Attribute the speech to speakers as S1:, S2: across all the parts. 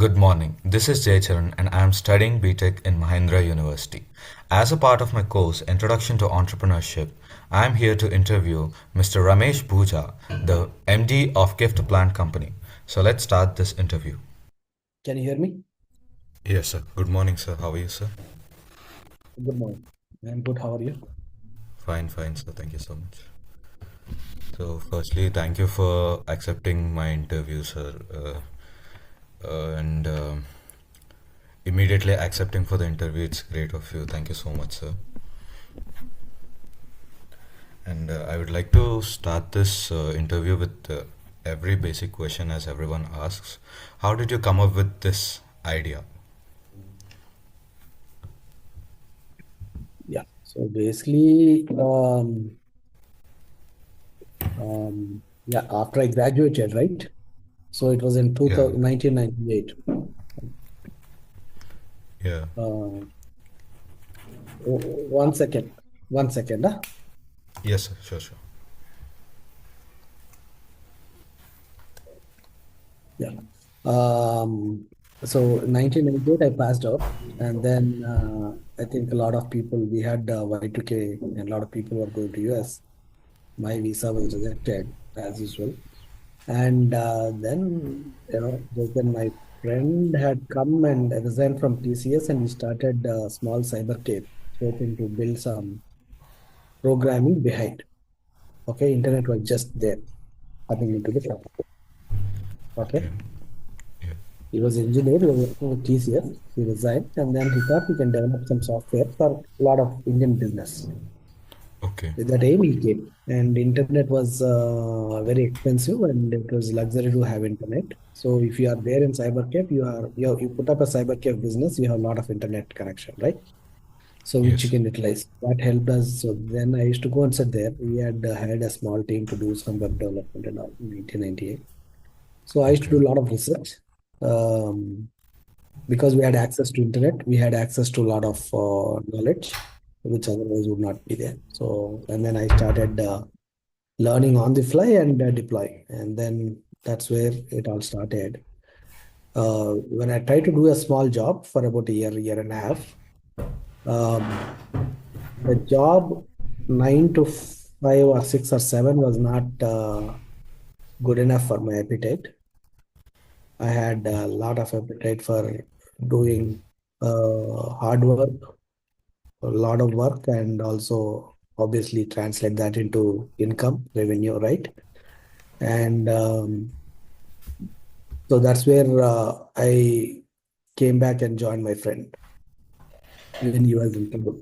S1: Good morning. This is Jaycharan and I am studying BTech in Mahindra University. As a part of my course Introduction to Entrepreneurship, I am here to interview Mr. Ramesh Bojja, the MD of Gift Plant Company. So let's start this interview.
S2: Can you hear me?
S1: Yes, sir. Good morning, sir. How are you, sir?
S2: Good morning. I'm good. How are you?
S1: Fine, fine, sir. Thank you so much. So, firstly, thank you for accepting my interview, sir. And immediately accepting for the interview. It's great of you. Thank you so much, sir. And I would like to start this interview with every basic question as everyone asks. How did you come up with this idea?
S2: Yeah. So basically, yeah, after I graduated, right? So it was in
S1: Yeah,
S2: 1998.
S1: yeah.
S2: Uh, 1 second. 1 second.
S1: Yes, sir. Sure, sure.
S2: Yeah. So 1998, I passed out. And then I think a lot of people, we had Y2K, and a lot of people were going to US. My visa was rejected as usual. And then my friend had come and resigned from TCS and he started a small cyber cafe, hoping to build some programming behind. Okay, internet was just there, coming into the shop. Okay,
S1: Okay. Yeah.
S2: he was engineer, he was working with TCS. He resigned and then he thought he can develop some software for a lot of Indian business.
S1: Okay.
S2: With that aim, he came. And internet was very expensive, and it was luxury to have internet. So if you are there in cybercafe, you put up a cybercafe business, you have a lot of internet connection, right? So which you
S1: Yes.
S2: can utilize. That helped us. So then I used to go and sit there. We had had a small team to do some web development and all in 1998. So I used to
S1: Okay.
S2: do a lot of research. Um, because we had access to internet, we had access to a lot of knowledge, which otherwise would not be there. So, and then I started learning on the fly and deploy. And then that's where it all started. When I tried to do a small job for about a year and a half, um, the job 9 to 5 or 6 or 7 was not good enough for my appetite. I had a lot of appetite for doing hard work, a lot of work, and also obviously translate that into income, revenue, right? And so that's where I came back and joined my friend when he was in trouble.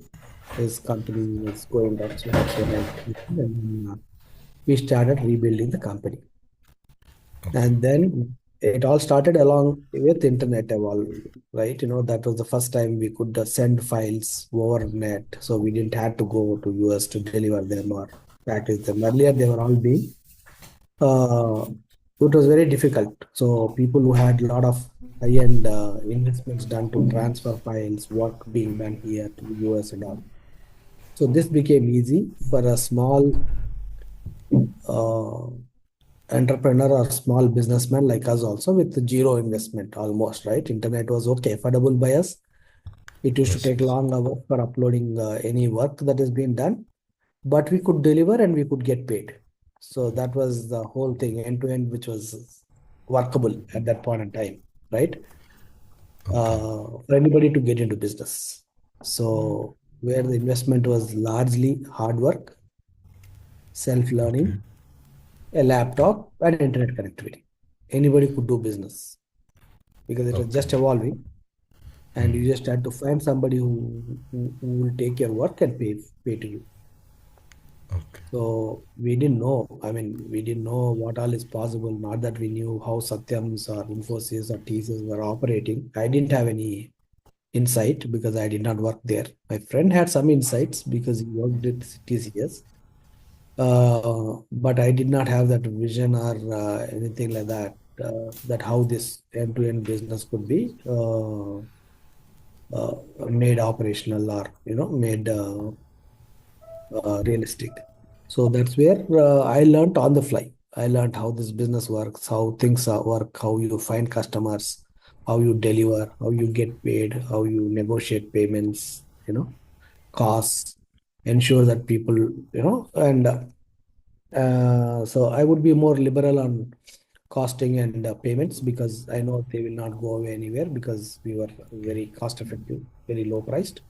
S2: His company was going down, so that's when we started rebuilding the company.
S1: Okay.
S2: And then it all started along with internet evolve, right? That was the first time we could send files over net, so we didn't have to go to US to deliver them or package them. Earlier, they were all being uh, it was very difficult. So people who had a lot of high-end investments done to transfer files, work being done here to the US and all. So this became easy for a small uh, entrepreneur or small businessman like us also with zero investment almost, right? Internet was okay, affordable by us. It used to
S1: Yes.
S2: take
S1: Yes.
S2: long hours for uploading any work that is being done, but we could deliver and we could get paid. So that was the whole thing end to end, which was workable at that point in time, right?
S1: Okay.
S2: For anybody to get into business. So where the investment was largely hard work,
S1: Okay.
S2: self-learning, a laptop, and internet connectivity. Anybody could do business because it was
S1: Okay.
S2: just evolving, and
S1: Hmm.
S2: you just had to find somebody who will take your work and pay to you.
S1: Okay.
S2: So we didn't know. I mean, we didn't know what all is possible. Not that we knew how Satyams or Infosys or TCS were operating. I didn't have any insight because I did not work there. My friend had some insights because he worked at TCS. But I did not have that vision or anything like that. That how this end-to-end business could be made operational or made realistic. So that's where I learned on the fly. I learned how this business works, how things work, how you find customers, how you deliver, how you get paid, how you negotiate payments, costs, ensure that people, and so I would be more liberal on costing and payments because I know they will not go away anywhere because we were very cost effective, very low priced.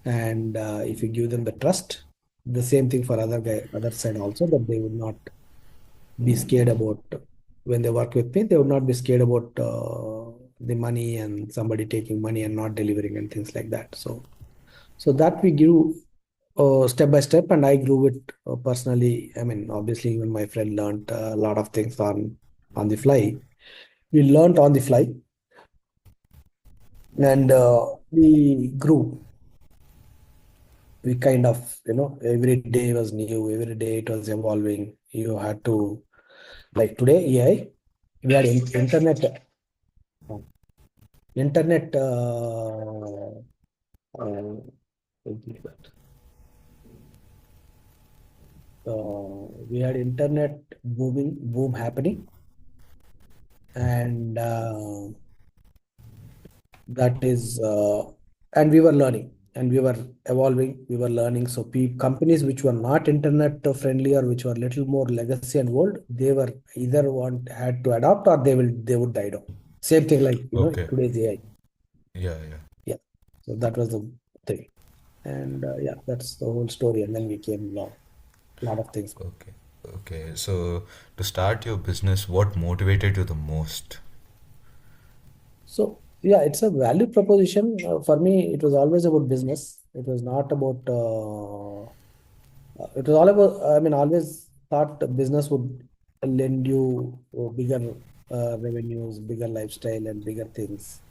S2: And if you give them the trust, the same thing for other side also, that they would not be scared about when they work with me. They would not be scared about the money and somebody taking money and not delivering and things like that. So that we grew step by step, and I grew it personally. I mean, obviously, even my friend learned a lot of things on the fly. We learned on the fly, and we grew. We kind of, every day was new. Every day it was evolving. You had to, like today, AI. We had internet. What is that? We had internet boom happening, and that is and we were learning and we were evolving, we were learning. So companies which were not internet friendly or which were little more legacy and old, they were either had to adopt or they would die down. Same thing like
S1: Okay.
S2: today's AI.
S1: Yeah, yeah.
S2: Yeah, so that was the thing. And yeah, that's the whole story. And then we came lot of things.
S1: Okay. Okay. So to start your business, what motivated you the most?
S2: So yeah, it's a value proposition. For me, it was always about business. It was not about it was all about, I mean, always thought business would lend you bigger revenues, bigger lifestyle, and bigger things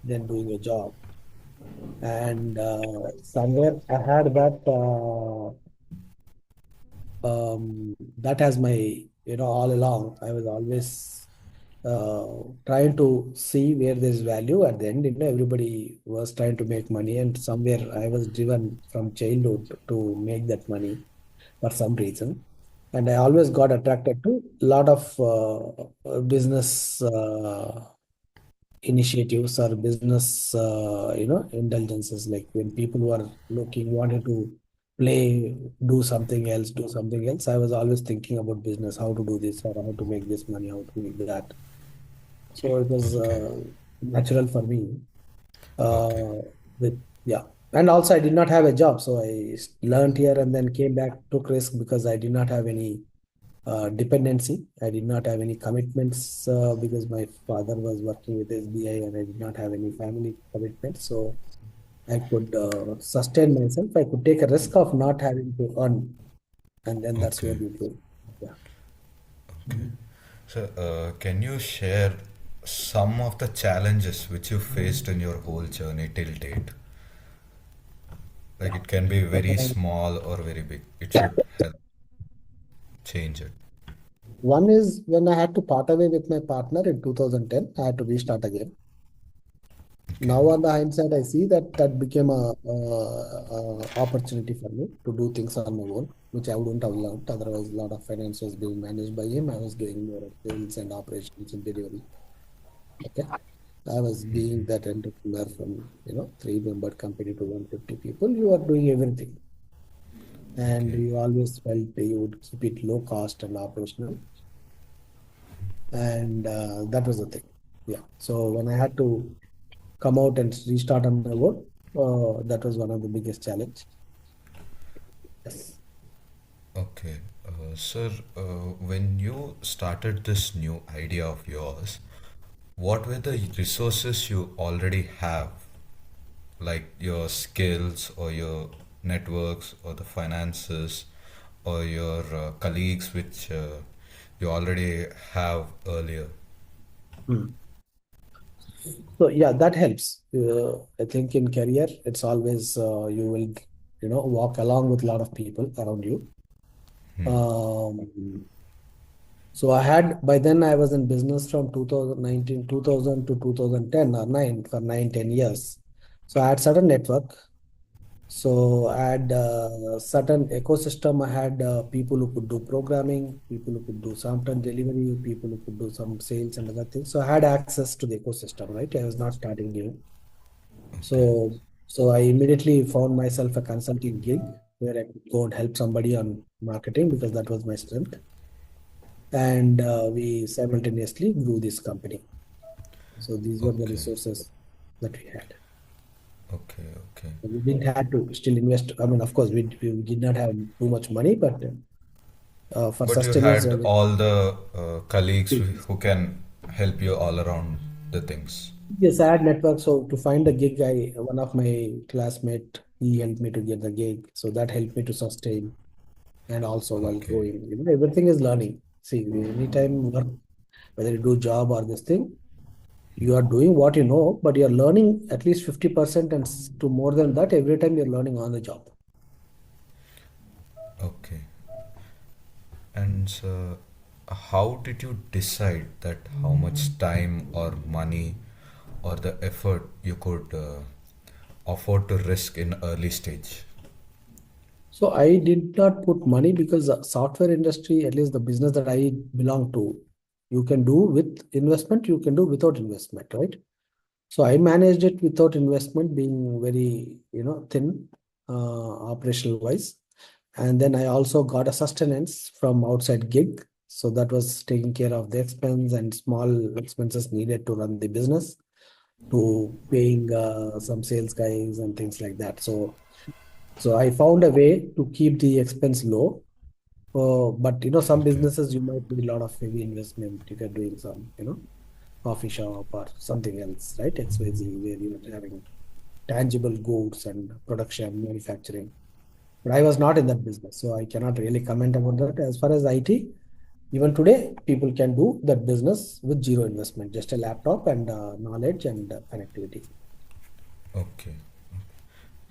S2: than doing a job. And somewhere I had that as my, all along, I was always trying to see where there's value. At the end, everybody was trying to make money, and somewhere I was driven from childhood to make that money for some reason. And I always got attracted to a lot of business initiatives or business, indulgences. Like when people were wanted to play, do something else. I was always thinking about business, how to do this or how to make this money, how to make that. So it was
S1: Okay.
S2: natural for me.
S1: Okay.
S2: Uh, with yeah, and also I did not have a job, so I learned here and then came back, took risk because I did not have any dependency. I did not have any commitments because my father was working with SBI and I did not have any family commitments. So I could sustain myself. I could take a risk of not having to earn, and then that's where
S1: Okay.
S2: we go. Yeah.
S1: Okay. So, can you share some of the challenges which you faced in your whole journey till date? Like
S2: Yeah.
S1: it can be very
S2: Uh,
S1: small or very big. It should help change it.
S2: One is when I had to part away with my partner in 2010, I had to restart again.
S1: Okay.
S2: Now, on the hindsight, I see that that became a opportunity for me to do things on my own, which I wouldn't have learned. Otherwise, a lot of finance was being managed by him. I was doing more of sales and operations and delivery. Okay. I was being that entrepreneur from, three-member company to 150 people. You are doing everything. And
S1: Okay.
S2: you always felt you would keep it low cost and operational. And that was the thing. Yeah. So when I had to come out and restart on my own, that was one of the biggest challenge. Yes.
S1: Okay. Sir, when you started this new idea of yours, what were the resources you already have, like your skills or your networks or the finances or your colleagues which you already have earlier?
S2: Hmm. So yeah, that helps. I think in career, it's always you will, walk along with a lot of people around you. Um, so I had by then I was in business from 2019, 2000 to 2010 or 9 for 9, 10 years. So I had certain network. So I had certain ecosystem. I had people who could do programming, people who could do sometime delivery, people who could do some sales and other things. So I had access to the ecosystem, right? I was not starting new.
S1: Okay.
S2: So I immediately found myself a consulting gig where I could go and help somebody on marketing because that was my strength. And we simultaneously grew this company. So these were the
S1: Okay.
S2: resources that we had.
S1: Okay. Okay.
S2: We didn't have to still invest. I mean, of course, we did not have too much money, but for
S1: But you
S2: sustenance,
S1: had all the colleagues
S2: yes,
S1: who can help you all around the things.
S2: yes, I had network. So to find the gig, one of my classmate, he helped me to get the gig. So that helped me to sustain and also while
S1: Okay.
S2: growing. Everything is learning. See, anytime work, whether you do job or this thing, you are doing what you know, but you're learning at least 50% and to more than that, every time you're learning on the job.
S1: Okay. And so, how did you decide that how much time or money or the effort you could afford to risk in early stage?
S2: So I did not put money because the software industry, at least the business that I belong to, you can do with investment, you can do without investment, right? So I managed it without investment, being very, thin, operational wise. And then I also got a sustenance from outside gig. So that was taking care of the expense and small expenses needed to run the business, to paying some sales guys and things like that. So I found a way to keep the expense low. But some
S1: Okay.
S2: businesses you might need a lot of heavy investment if you're doing some, coffee shop or something else, right? XYZ, where you're having tangible goods and production, manufacturing. But I was not in that business, so I cannot really comment about that. As far as IT, even today, people can do that business with zero investment, just a laptop and knowledge and connectivity.
S1: Okay.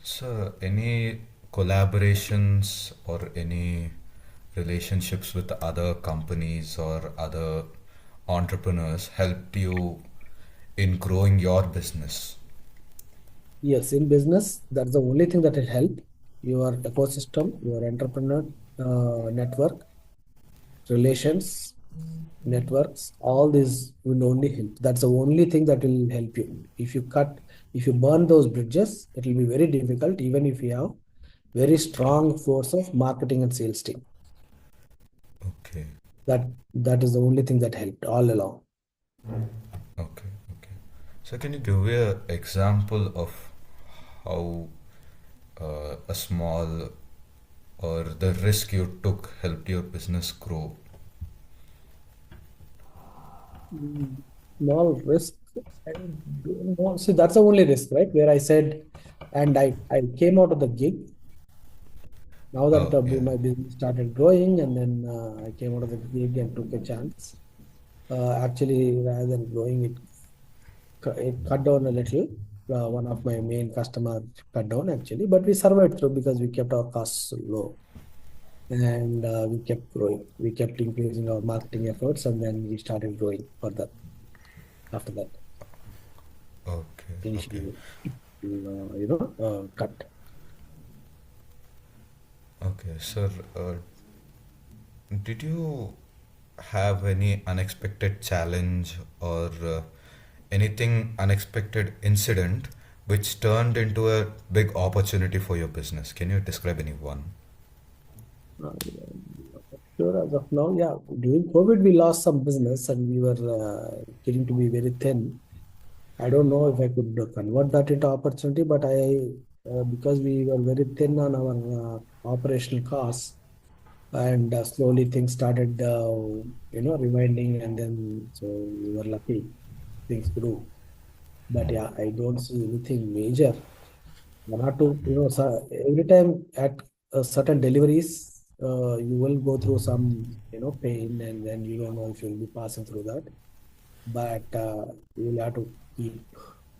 S1: So, any collaborations or any relationships with other companies or other entrepreneurs helped you in growing your business?
S2: Yes, in business, that's the only thing that will help. Your ecosystem, your entrepreneur network, relations, networks, all these will only help. That's the only thing that will help you. If you burn those bridges, it will be very difficult, even if you have very strong force of marketing and sales team.
S1: Okay.
S2: That is the only thing that helped all along.
S1: Okay. Okay. So, can you give me an example of how a small or the risk you took helped your business grow?
S2: Mm, Small risk. I don't know. See, that's the only risk, right? Where I said, and I came out of the gig. Now that
S1: Oh, yeah.
S2: my business started growing, and then I came out of the gig and took a chance. Actually, rather than growing, it cut down a little. One of my main customer cut down actually, but we survived through because we kept our costs low and we kept growing. We kept increasing our marketing efforts, and then we started growing further after that.
S1: Okay. Okay.
S2: Initially, cut.
S1: Okay, sir. Did you have any unexpected challenge or anything unexpected incident which turned into a big opportunity for your business? Can you describe any one?
S2: Sure, as of now, yeah. During COVID, we lost some business and we were getting to be very thin. I don't know if I could convert that into opportunity, but because we were very thin on our operational costs, and slowly things started, rewinding, and then so we were lucky, things grew. But yeah, I don't see anything major. One or two, so every time at certain deliveries, you will go through some, pain, and then you don't know if you'll be passing through that. But you will have to keep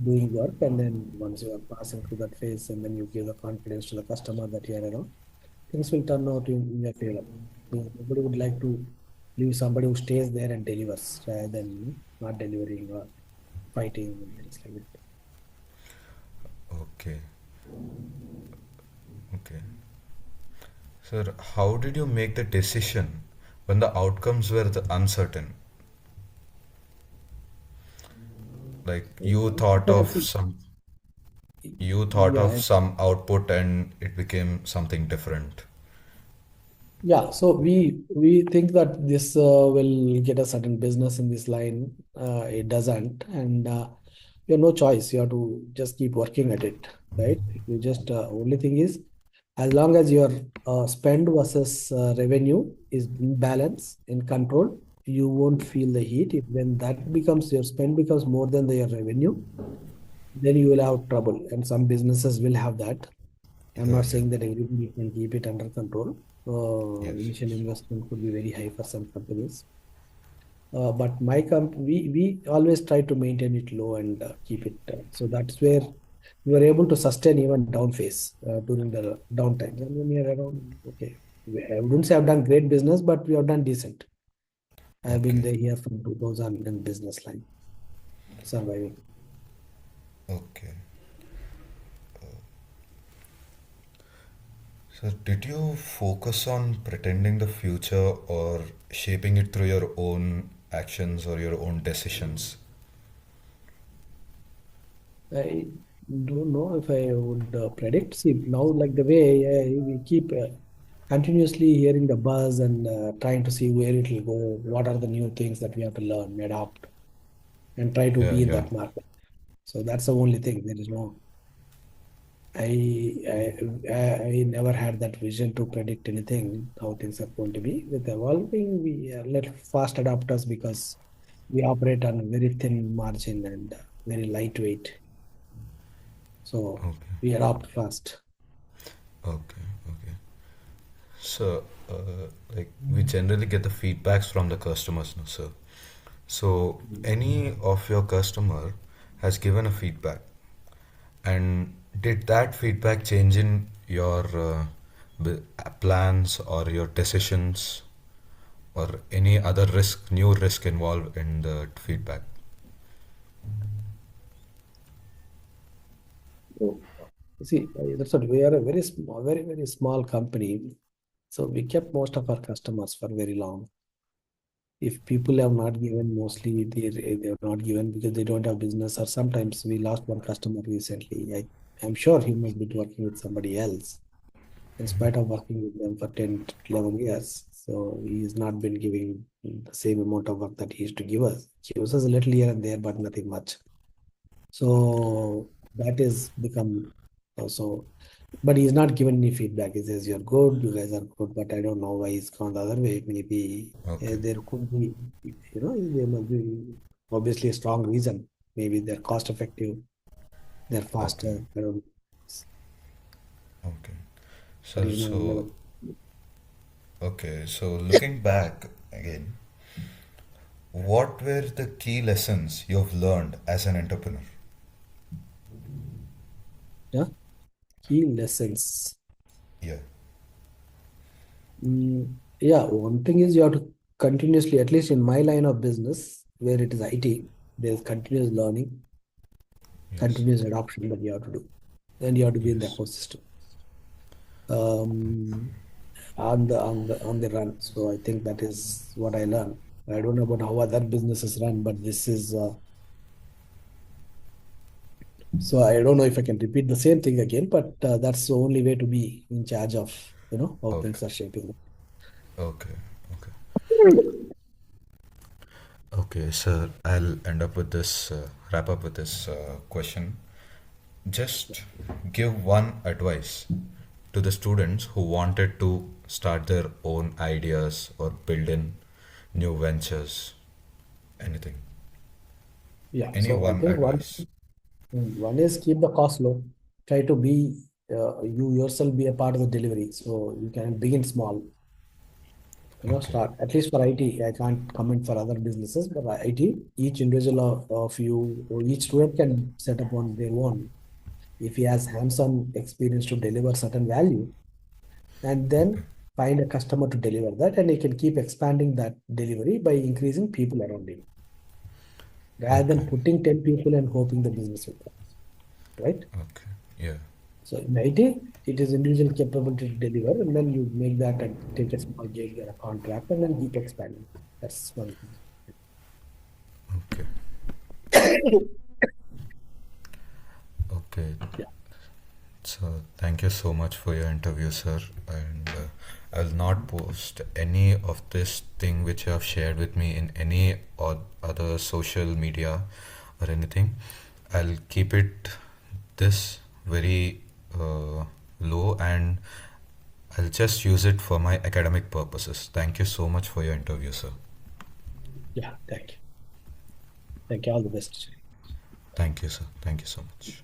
S2: doing work, and then once you are passing through that phase, and then you give the confidence to the customer that you are, things will turn out in your favor. Nobody would like to leave somebody who stays there and delivers rather than not delivering or fighting and things like that.
S1: Okay. Okay. Sir, how did you make the decision when the outcomes were uncertain? Like
S2: See,
S1: you thought
S2: yeah,
S1: of some output and it became something different.
S2: yeah. So we think that this will get a certain business in this line. It doesn't, and you have no choice. You have to just keep working at it, right? You just only thing is, as long as your spend versus revenue is in balance, in control, you won't feel the heat. If when that becomes your spend becomes more than your revenue, then you will have trouble. And some businesses will have that. I'm
S1: Yeah,
S2: not
S1: yeah.
S2: saying that everybody can keep it under control.
S1: Yes,
S2: Initial
S1: yes.
S2: investment could be very high for some companies. But my we always try to maintain it low and keep it. So that's where you are able to sustain even down phase during the downtime. And when you're around, okay, I wouldn't say I've done great business, but we have done decent. I've been
S1: Okay,
S2: there here from 2000 in business line, surviving.
S1: okay. So, did you focus on pretending the future or shaping it through your own actions or your own decisions?
S2: I don't know if I would predict. See, now like the way we keep continuously hearing the buzz and trying to see where it will go, what are the new things that we have to learn, adapt, and try to
S1: Yeah,
S2: be in
S1: yeah.
S2: that market. So that's the only thing. There is no. I never had that vision to predict anything how things are going to be. With evolving, we are little fast adapters because we operate on a very thin margin and very lightweight. So
S1: Okay,
S2: we adapt fast.
S1: okay, okay. So, like we generally get the feedbacks from the customers, no, sir. So, any of your customer has given a feedback, and did that feedback change in your plans or your decisions or any other new risk involved in the feedback?
S2: So, see, that's what we are a very small, very, very small company. So we kept most of our customers for very long. If people have not given, mostly they have not given because they don't have business, or sometimes we lost one customer recently. I'm sure he must be working with somebody else in spite of working with them for 10, 11 years. So he's not been giving the same amount of work that he used to give us. He gives us a little here and there, but nothing much. So that is become so, but he's not given any feedback. He says, "You're good, you guys are good," but I don't know why he's gone the other way. Maybe
S1: Okay,
S2: there could be, there must be obviously a strong reason. Maybe they're cost effective, they're
S1: okay,
S2: faster. I don't know.
S1: okay.
S2: But
S1: So,
S2: he's not never.
S1: so, okay, so looking back again, what were the key lessons you've learned as an entrepreneur?
S2: Yeah, key lessons.
S1: Yeah,
S2: Yeah, one thing is you have to continuously, at least in my line of business, where it is IT, there is continuous learning,
S1: yes,
S2: continuous adoption that you have to do. And you have to be in the
S1: yes.
S2: ecosystem on the run. So I think that is what I learned. I don't know about how other businesses run, but this is so I don't know if I can repeat the same thing again, but that's the only way to be in charge of how
S1: Okay,
S2: things are shaping.
S1: okay, okay. Okay, sir, I'll end up with this, wrap up with this question. Just give one advice to the students who wanted to start their own ideas or build in new ventures, anything.
S2: Yeah,
S1: Any
S2: so I
S1: one
S2: think
S1: advice.
S2: one is keep the cost low. Try to be you yourself be a part of the delivery, so you can begin small.
S1: Okay,
S2: Start at least for IT. I can't comment for other businesses, but IT, each individual of you, or each student can set up on their own if he has hands-on experience to deliver certain value, and
S1: okay,
S2: then find a customer to deliver that, and he can keep expanding that delivery by increasing people around him, rather
S1: okay,
S2: than putting 10 people and hoping the business will come, right?
S1: okay. Yeah.
S2: So in IT, it is individual capability to deliver, and then you make that and take a small gig or a contract, and then keep expanding. That's one thing.
S1: Okay. Okay.
S2: Yeah,
S1: So thank you so much for your interview, sir. And I'll not post any of this thing which you have shared with me in any or other social media or anything. I'll keep it this very low, and I'll just use it for my academic purposes. Thank you so much for your interview, sir.
S2: yeah. Thank you. Thank you. All the best.
S1: Thank you, sir. Thank you so much.